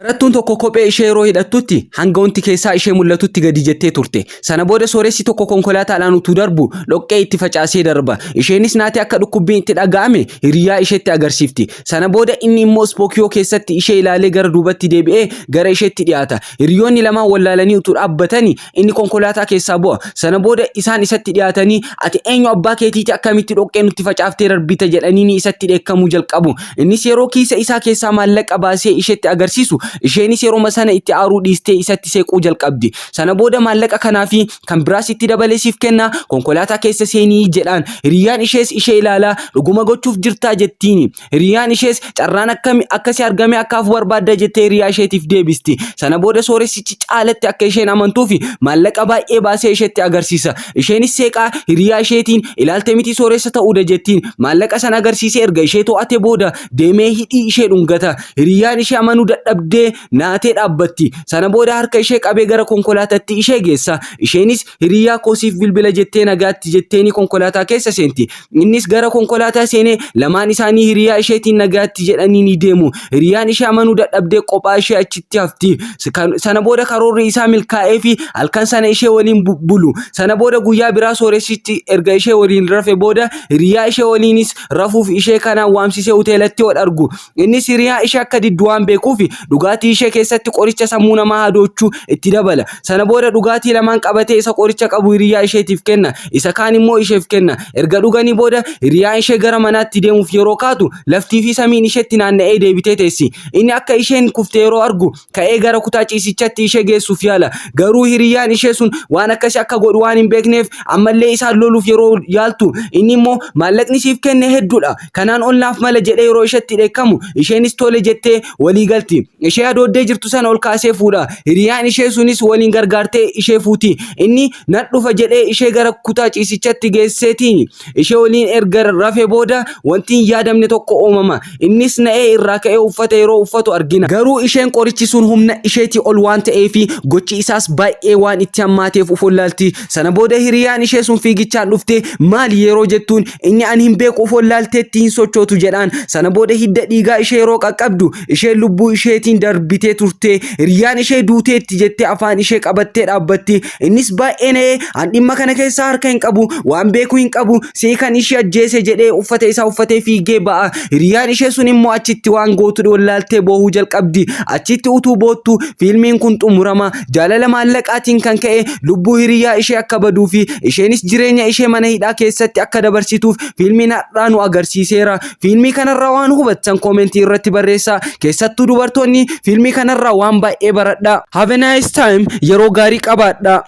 Barattuun tokko kophee ishee yeroo hidhattutti hanga wanti keessaa ishee mul'atutti gadi jettee turte. Sana booda sooressi tokko konkolaataadhaan utuu darbu dhoqqee itti facaasee darba. Isheenis naatee akka dhukkubbiin itti dhaga'ame hiriyaa isheetti agarsiifti. Sana booda inni immoo ispookiyoo keessatti ishee ilaalee gara duubatti deebi'ee gara isheetti dhiyaata. Hiriyoonni lamaan wallaalanii utuu dhaabbatanii inni konkolaataa keessaa bu'a. Sana booda isaan isatti dhiyaatanii ati eenyu abbaa keetiiti akkamitti dhoqqee nutti facaaftee darbita jedhanii isatti dheekkamuu jalqabu. Innis yeroo kiisa isaa keessaa maallaqa baasee isheetti agarsiisu isheenis yeroo sana itti aaruu dhiistee isatti seequu jalqabdi. Sana booda maallaqa kanaafi kan biraas itti dabaleesiif kenna konkolaataa keessa seenii jedhaan. Hiriyaan ishees ishee ilaalaa dhuguma gochuuf jirtaa jettiin. Hiriyaan ishees carraan akkasii argame akkaaf barbaadda jettee hiriyaa isheetiif deebisti. Sana booda sooressichi caalatti akka isheen amantuufi maallaqa baay'ee baasee isheetti agarsiisa. Isheenis seeqaa hiriyaa isheetiin ilaalte miti sooressa ta'uudha jettiin. Maallaqa sana agarsiisee erga ishee to'ate booda deemee hidhii ishee dhungata. Hiriyaan ishee amanuu dadhabdee naatee dhaabbatti. Sana booda harka ishee qabee gara konkolaataatti ishee geessa. Isheenis hiriyaa koosiif bilbila jettee nagaatti jetteeni konkolaataa keessa seenti. Innis gara konkolaataa seenee lamaan isaanii hiriyaa isheetiin nagaatti jedhanii ni deemu. Hiriyaan ishee amanuu dadhabdee kophaa ishee achitti hafti. Sana booda karoorri isaa milkaa'ee fi halkan sana ishee waliin bulu. Sana booda guyyaa biraa sooressitti erga ishee waliin rafe booda hiriyaa ishee waliinis rafuuf ishee kanaan waamsisee hoteelatti wal argu. Innis hiriyaa ishee akka diddu waan beekuufi dhugaatii ishee keessatti qoricha sammuu namaa hadoochuu itti dabala. Sana booda dhugaatii lamaan qabatee isa qoricha qabu hiriyaa isheetiif kenna. Isa kaan immoo isheef kenna. Erga dhuganii booda hiriyaa ishee gara manaatti deemuuf yeroo kaatu laftii fi samiin isheetti naanna'ee deebitee teessi. Inni akka isheen kufte yeroo argu ka'ee gara kutaa ciisichaatti ishee geessuuf yaala. Garuu hiriyaan ishee sun waan akkasii akka godhu waan hin beekneef ammallee isaan loluuf yeroo yaaltu inni immoo maallaqni siif kenne hedduudha. Kanaan ol naaf mala jedhee yeroo isheetti dheekkamu isheenis tole jettee walii galti. Ishee adooddee jirtu sana ol kaasee fuudha. Hiriyaan ishee sunis waliin gargaartee ishee fuuti. Inni nan dhufa jedhee ishee gara kutaa ciisichaatti geesseetiin ishee waliin erga rafe booda wanti hin yaadamne tokko uumama. Innis na'ee irraa ka'ee uffata yeroo uffatu argina. Garuu isheen qorichi sun humna isheetii ol waan ta'eefi gochi isaas baay'ee waan itti hammaateef ufollaalti. Sana booda hiriyaan ishee sun fiigichaan dhuftee maali yeroo jettuun inni ani hin beeku ufollaalteetti hin sochootu jedhaan. Sana booda hidda dhiigaa ishee yeroo qaqqabdu isheen lubbuu isheetiin darbitee turte. Hiriyaan ishee duuteetti jettee afaan ishee qabattee dhaabbatti. Innis baay'ee na'ee an dhimma kana keessaa harka hin qabu waan beeku hin qabu seekan ishee ajjeese jedhee uffata isaa uffatee fiigee ba'a. Hiriyaan ishee sun immoo achitti waan gootu wallaaltee boohuu jalqabdi. Achitti utuu boottu fiilmiin kun xumurama. Jaalala maallaqaatiin kan ka'e lubbuu hiriyaa ishee akka baduufi isheenis jireenya ishee mana hidhaa keessatti akka dabarsituuf fiilmiin har'aa nu agarsiiseera. Fiilmii kanarraa waan hubattan koomentii irratti barreessaa. Keessattuu dubartoonni fiilmii kanarraa waan baay'ee baradhaa. Have a nice time. Yeroo gaarii qabaadhaa.